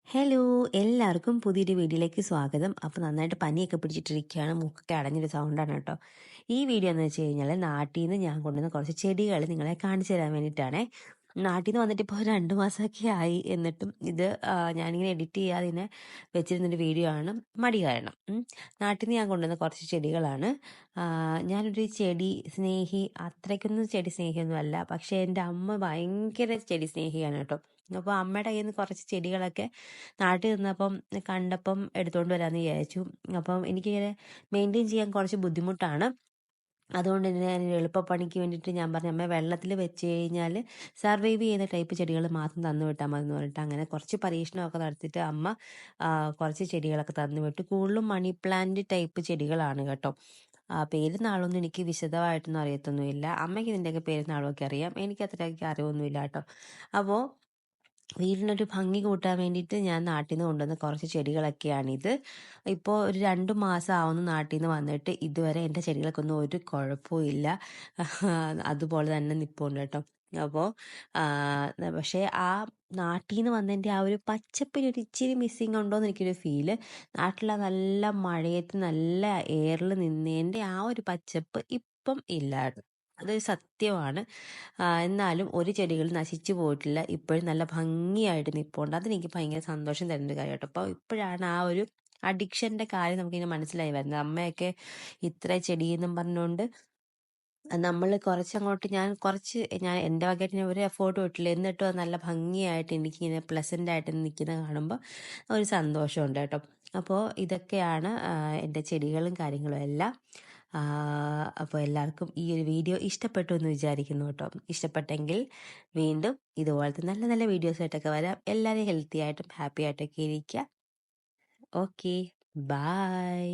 Hello! എല്ലാവർക്കും പുതിയൊരു വീഡിയോയിലേക്ക് സ്വാഗതം. അപ്പോൾ നന്നായിട്ട് പനിയൊക്കെ പിടിച്ചിട്ടിരിക്കുകയാണ്. മൂക്കൊക്കെ അടഞ്ഞൊരു സൗണ്ടാണ് കേട്ടോ. ഈ വീഡിയോ എന്ന് വെച്ച് കഴിഞ്ഞാൽ നാട്ടിൽ നിന്ന് ഞാൻ കൊണ്ടുവന്ന കുറച്ച് ചെടികൾ നിങ്ങളെ കാണിച്ചു തരാൻ വേണ്ടിയിട്ടാണേ. നാട്ടിൽ നിന്ന് വന്നിട്ട് ഇപ്പോൾ 2 മാസമൊക്കെ ആയി. എന്നിട്ടും ഇത് ഞാനിങ്ങനെ എഡിറ്റ് ചെയ്യാതെ ഇതിനെ വെച്ചിരുന്നൊരു വീഡിയോ ആണ്. മടി കാരണം. നാട്ടിൽ നിന്ന് ഞാൻ കൊണ്ടുവന്ന കുറച്ച് ചെടികളാണ്. ഞാനൊരു ചെടി സ്നേഹി, അത്രയ്ക്കൊന്നും ചെടി സ്നേഹിയൊന്നും അല്ല. പക്ഷേ എൻ്റെ അമ്മ ഭയങ്കര ചെടി സ്നേഹിയാണ് കേട്ടോ. അപ്പോൾ അമ്മയുടെ കയ്യിൽ നിന്ന് കുറച്ച് ചെടികളൊക്കെ നാട്ടിൽ നിന്നപ്പം കണ്ടപ്പം എടുത്തുകൊണ്ട് വരാമെന്ന് വിചാരിച്ചു. അപ്പം എനിക്കിങ്ങനെ മെയിൻറ്റെയിൻ ചെയ്യാൻ കുറച്ച് ബുദ്ധിമുട്ടാണ്. അതുകൊണ്ട് തന്നെ ഞാൻ എളുപ്പപ്പണിക്ക് വേണ്ടിയിട്ട് ഞാൻ പറഞ്ഞു, അമ്മ വെള്ളത്തിൽ വെച്ച് കഴിഞ്ഞാൽ സർവൈവ് ചെയ്യുന്ന ടൈപ്പ് ചെടികൾ മാത്രം തന്നു വിട്ടാൽ മതി എന്ന് പറഞ്ഞിട്ട് അങ്ങനെ കുറച്ച് പരീക്ഷണമൊക്കെ നടത്തിയിട്ട് അമ്മ കുറച്ച് ചെടികളൊക്കെ തന്നു വിട്ടു. കൂടുതലും മണി പ്ലാന്റ് ടൈപ്പ് ചെടികളാണ് കേട്ടോ. പേരും നാളൊന്നും എനിക്ക് വിശദമായിട്ടൊന്നും അറിയത്തൊന്നുമില്ല. അമ്മയ്ക്ക് ഇതിൻ്റെയൊക്കെ പേരും നാളുമൊക്കെ അറിയാം. എനിക്ക് അത്രയ്ക്ക് അറിവൊന്നുമില്ല കേട്ടോ. അപ്പോൾ വീടിനൊരു ഭംഗി കൂട്ടാൻ വേണ്ടിയിട്ട് ഞാൻ നാട്ടിൽ നിന്ന് കൊണ്ടുവന്ന കുറച്ച് ചെടികളൊക്കെയാണിത്. ഇപ്പോൾ ഒരു 2 മാസം ആവുന്നു നാട്ടിൽ നിന്ന് വന്നിട്ട്. ഇതുവരെ എൻ്റെ ചെടികൾക്കൊന്നും ഒരു കുഴപ്പവും ഇല്ല. അതുപോലെ തന്നെ നിൽപ്പുണ്ട് കേട്ടോ. അപ്പോൾ പക്ഷേ ആ നാട്ടിൽ നിന്ന് വന്നതിൻ്റെ ആ ഒരു പച്ചപ്പിനൊരു ഇച്ചിരി മിസ്സിങ് ഉണ്ടോയെന്ന് എനിക്കൊരു ഫീല്. നാട്ടിലെ നല്ല മഴയത്ത് നല്ല എയറിൽ നിന്നതിൻ്റെ ആ ഒരു പച്ചപ്പ് ഇപ്പം ഇല്ല. അതൊരു സത്യമാണ്. എന്നാലും ഒരു ചെടികൾ നശിച്ചു പോയിട്ടില്ല. ഇപ്പോഴും നല്ല ഭംഗിയായിട്ട് നിൽപ്പുണ്ട്. അതെനിക്ക് ഭയങ്കര സന്തോഷം തരുന്നൊരു കാര്യം കേട്ടോ. അപ്പോൾ ഇപ്പോഴാണ് ആ ഒരു അഡിക്ഷൻ്റെ കാര്യം നമുക്കിങ്ങനെ മനസ്സിലായി വരുന്നത്. അമ്മയൊക്കെ ഇത്ര ചെടിയെന്നും പറഞ്ഞുകൊണ്ട് നമ്മൾ കുറച്ചങ്ങോട്ട് ഞാൻ എൻ്റെ വകയായിട്ട് ഞാൻ ഒരു എഫേർട്ടും ഇട്ടില്ല. എന്നിട്ടും അത് നല്ല ഭംഗിയായിട്ട് എനിക്കിങ്ങനെ പ്ലസൻ്റ് ആയിട്ട് നിൽക്കുന്നത് കാണുമ്പോൾ ഒരു സന്തോഷമുണ്ട് കേട്ടോ. അപ്പോൾ ഇതൊക്കെയാണ് എൻ്റെ ചെടികളും കാര്യങ്ങളും എല്ലാം. അപ്പോൾ എല്ലാവർക്കും ഈ ഒരു വീഡിയോ ഇഷ്ടപ്പെട്ടു എന്ന് വിചാരിക്കുന്നു കേട്ടോ. ഇഷ്ടപ്പെട്ടെങ്കിൽ വീണ്ടും ഇതുപോലത്തെ നല്ല നല്ല വീഡിയോസായിട്ടൊക്കെ വരാം. എല്ലാവരും ഹെൽത്തി ആയിട്ടും ഹാപ്പി ആയിട്ടൊക്കെ ഇരിക്കുക. Okay, by.